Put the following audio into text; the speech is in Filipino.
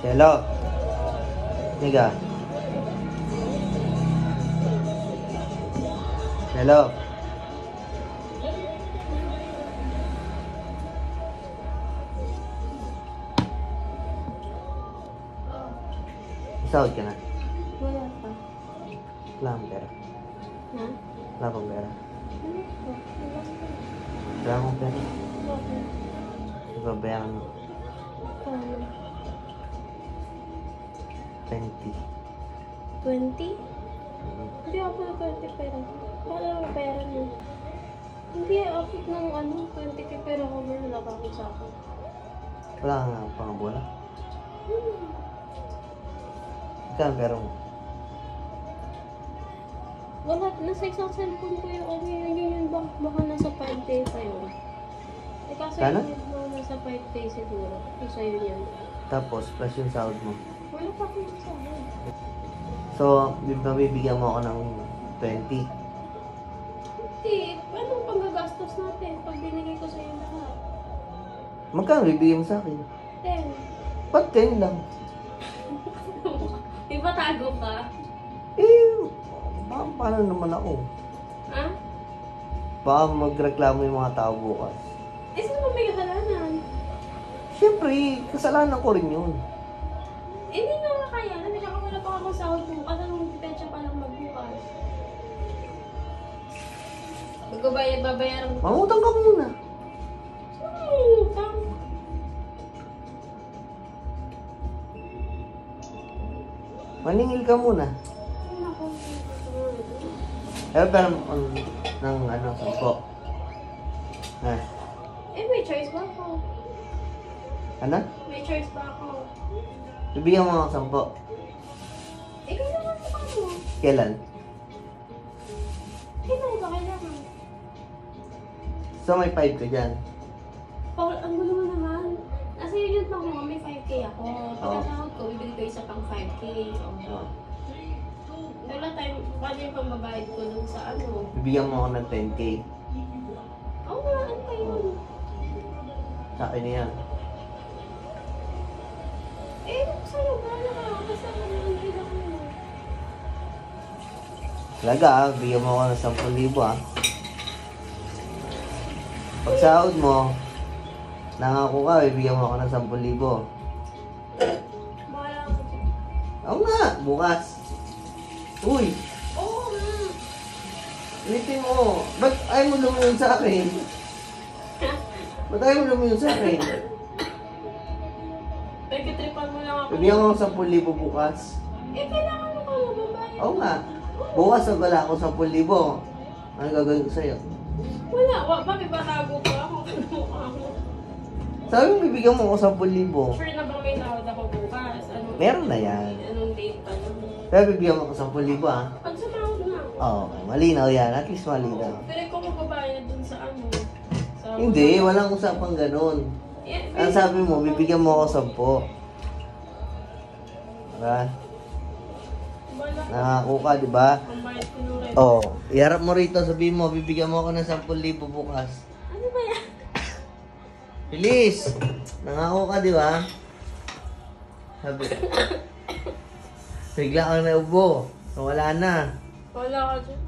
Hello. Niga. Hello. Sahod ka na? Wala pa. Wala akong pera. Ha? Wala akong pera. Ano po? Wala akong pera. Bakit? Ibabayaran mo. Paano? 20. 20? Hindi ako na 20 pera. Paano ang pera mo? Hindi, abot ng 20 pera ko ba wala ka sa akin? Wala kang nga pangabola. Ikaw, pero Wala, nasa isang cellphone ko yung yun baka nasa 5K pa yun. Eh kaso Kano? yung nasa 5K siguro. Yung sa'yo yun. tapos, plus yung sahod mo. Wala pa akong sa akin. So, mabibigyan mo ako ng 20. Hindi, anong panggagastos natin pag binigay ko sa'yo lahat? Magkano bibigyan mo sa akin? 10. Ba't 10 lang? Di ba tago ka? Paano naman ako? Ha? Baka magreklamo yung mga tao bukas. Eh, sino ba may kasalanan? Siyempre, kasalanan ko rin yun. Eh, hindi nga kakayanan. Tsaka wala pa akong sahod bukas. Anong petsa pa lang magbukas? Babayaran ko. Mangutang ka muna. Sino may utang? Maningil ka muna. Sino ako? Pero ng 10. Ha? Eh, may choice ba ako? Ano? May choice ba ako? Bibigyan mo ako 10. Eh, kailangan mo ka mo. Kailan? Kailangan ba kailangan? So may 5 ka dyan. Paul, ang gulo mo naman. Nasa unit lang ako, may 5K ako. Pagkasahod ko, bibili ko isa pang 5K. Oh. Wala tayo, paano yung pambabayad ko dun sa Bibigyan mo ako ng 10K. Oo nga, ano kayo? Sa akin na yan. Eh, sa'yo, bahala ka. Basta hindi lang mo. Talaga bigyan mo ako ng 10,000 Pag sahod mo, nangako ka, bibigyan mo ako ng 10,000. Bahala ka dyan. Oo nga, bukas. Uy, Oo nga. ulitin mo. Ba't ayaw mo lumiyon sa akin? Ba't ayaw mo lumiyon sa akin? Nagkitripan mo lang ako. Bibigyan mo ako 10,000 bukas. Eh, kailangan mo ka mababayad. Oo nga. Bukas wala ako 10,000. Ano gagawin ko sa'yo? Wala, bakit ba tago pa ako? Sabi mo bibigyan mo ako 10,000. Sure na bang may tawad ako bukas? Meron na yan. Anong date pa nun? Pero bibigyan mo ako 10,000 Pag sumahod na ako. Oo, malinaw yan. At least malinaw. Pero ko magbabayad dun sa sa Hindi, walang usapang ganun. Eh, Ang sabi mo, bibigyan mo ako 10. Diba? Wala. Nangako ka, diba? Pambayad ko nung rent. Oo. Iharap mo rito, sabihin mo, bibigyan mo ako ng 10,000 bukas. Ano ba yan? Bilis! Nangako ka, diba? Sabi. Bigla kang naubo. Wala na. Wala ka dyan.